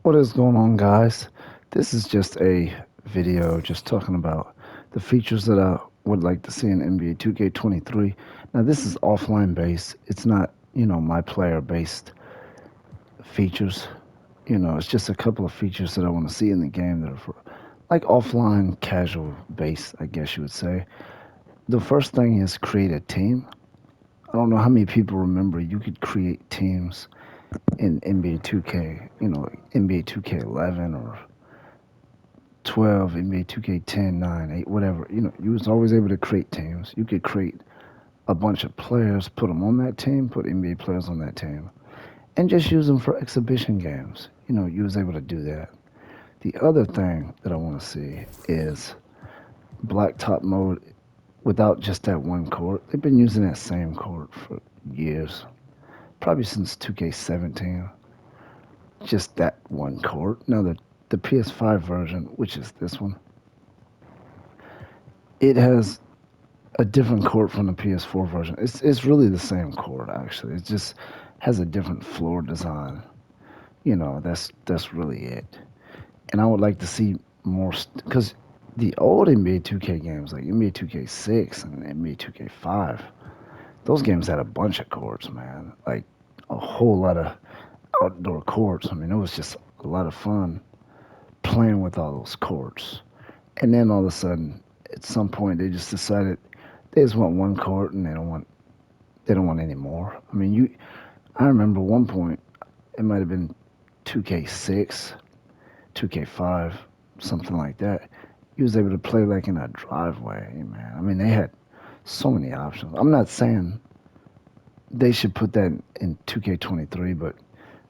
What is going on, guys? This is just a video just talking about the features that I would like to see in NBA 2K23. Now, this is offline based. It's not, my player based features. It's just a couple of features that I want to see in the game that are for like offline casual based, I guess you would say. The first thing is create a team. I don't know how many people remember you could create teams in NBA 2K, NBA 2K11 or 12, NBA 2K10, 9, 8, whatever. You was always able to create teams. You could create a bunch of players, put them on that team, put NBA players on that team, and just use them for exhibition games. You was able to do that. The other thing that I want to see is blacktop mode without just that one court. They've been using that same court for years, probably since 2K17. Just that one court. Now the PS5 version, which is this one, it has a different court from the PS4 version. It's really the same court actually. It just has a different floor design. That's really it. And I would like to see more because the old NBA 2K games like NBA 2K6 and NBA 2K5, those games had a bunch of courts, man. Like a whole lot of outdoor courts. I mean, it was just a lot of fun playing with all those courts. And then all of a sudden, at some point, they just decided they just want one court and they don't want any more. I mean, I remember one point it might have been 2K6, 2K5, something like that. You was able to play like in a driveway, man. I mean, they had so many options. I'm not saying they should put that in 2K23, but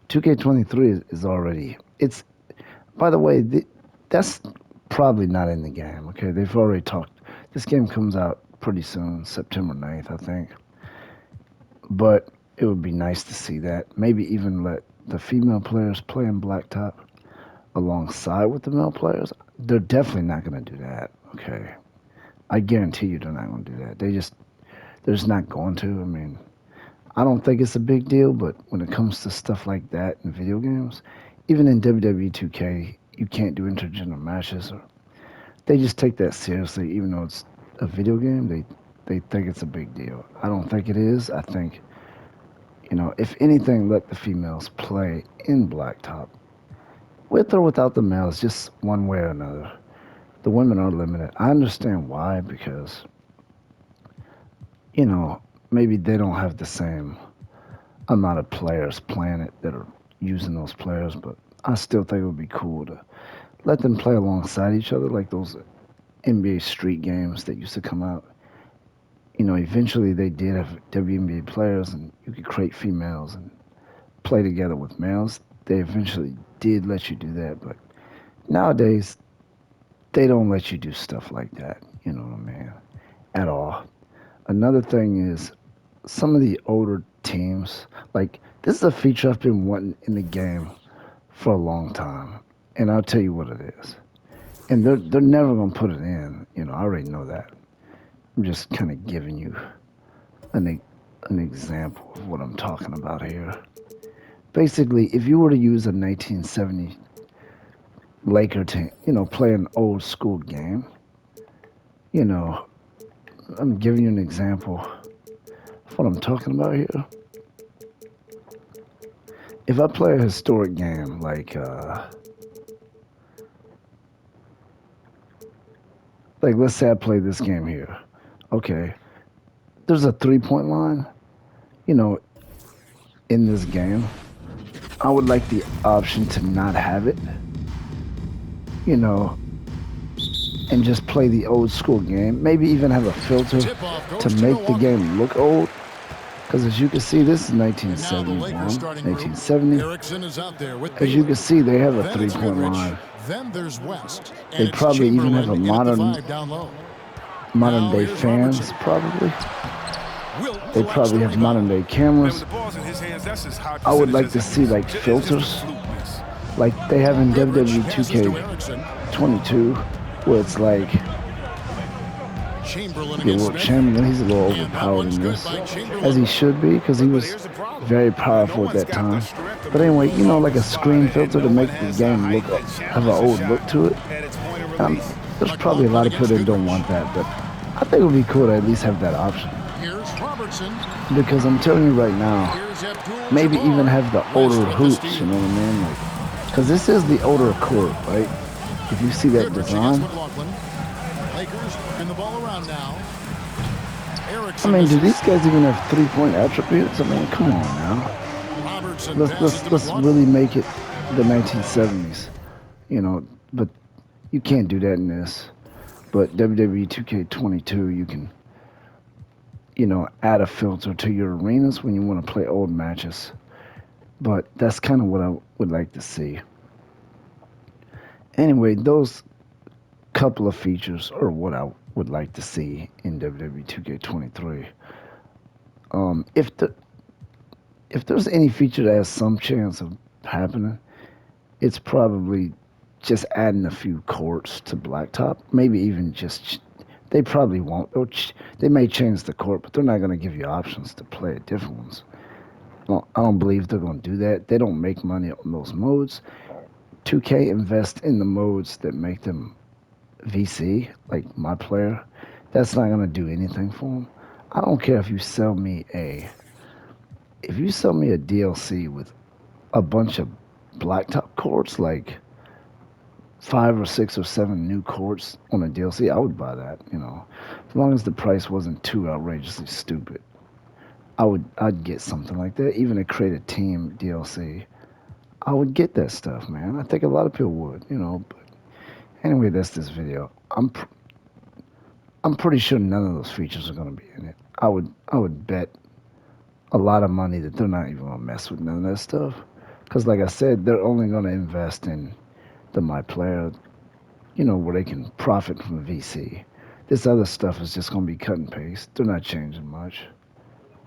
2K23 is already it's. By the way, that's probably not in the game. Okay, they've already talked. This game comes out pretty soon, September 9th, I think. But it would be nice to see that. Maybe even let the female players play in blacktop alongside with the male players. They're definitely not going to do that. Okay, I guarantee you they're not going to do that. They're just not going to. I mean, I don't think it's a big deal, but when it comes to stuff like that in video games, even in WWE 2K, you can't do intergender matches. Or they just take that seriously, even though it's a video game. They think it's a big deal. I don't think it is. I think, if anything, let the females play in blacktop, with or without the males, just one way or another. The women are limited. I understand why, because you know maybe they don't have the same amount of players playing it that are using those players, but I still think it would be cool to let them play alongside each other like those NBA Street games that used to come out. Eventually they did have WNBA players and you could create females and play together with males. They eventually did let you do that, but nowadays they don't let you do stuff like that, you know what I mean? At all. Another thing is some of the older teams, like this is a feature I've been wanting in the game for a long time, and I'll tell you what it is. And they're never gonna put it in. I already know that. I'm just kind of giving you an example of what I'm talking about here. Basically, if you were to use a 1970 Laker team, play an old school game, you know, I'm giving you an example of what I'm talking about here. If I play a historic game like let's say I play this game here, okay, there's a 3-point line, you know, in this game. I would like the option to not have it, you know, and just play the old school game. Maybe even have a filter to make the game look old. Because as you can see, this is 1971, 1970. As you can see, they have a 3-point line. Then there's West. They probably even have a modern day fans, probably. They probably have modern day cameras. I would like to see like filters, like they have in WWE 2K22, where it's like Chamberlain Get against Wilt Smith. Chamberlain. He's a little And that overpowered one's in good this, by as he Chamberlain. should be, because he But was here's the problem. very No powerful at one's that got the time. strength to But move anyway, the you know, like a longest spot, screen and filter to no one make the has the game height look that have an challenges the old look shot to it. at its point of release. There's probably a lot of people that don't want that, but I think it would be cool to at least have that option. Here's Robertson. Because I'm telling you right now, Here's Abdul-Jabbar. maybe even have the West older with the hoops, steal. you know what I mean? Like, because this is the older court, right? If you see that Goodrich design. against McLaughlin. Lakers spin the ball around now. I Erickson mean, do misses. these guys even have three-point attributes? I mean, come on now. Robertson passes to Let's McLaughlin. really make it the 1970s, you know. But you can't do that in this. But WWE 2K22, you can, you know, add a filter to your arenas when you want to play old matches. But that's kind of what I would like to see. Anyway, those couple of features are what I would like to see in WWE 2K23. If there's any feature that has some chance of happening, it's probably just adding a few courts to Blacktop. Maybe even just they probably won't. They may change the court, but they're not going to give you options to play different ones. I don't believe they're going to do that. They don't make money on those modes. 2K invest in the modes that make them VC, like my player. That's not going to do anything for them. I don't care if you sell me a DLC with a bunch of blacktop courts, like 5 or 6 or 7 new courts on a DLC, I would buy that, you know. As long as the price wasn't too outrageously stupid. I'd get something like that. Even a Create a Team DLC. I would get that stuff, man. I think a lot of people would, you know. But anyway, that's this video. I'm pretty sure none of those features are gonna be in it. I would bet a lot of money that they're not even gonna mess with none of that stuff. Cause like I said, they're only gonna invest in the My Player, you know, where they can profit from the VC. This other stuff is just gonna be cut and paste. They're not changing much.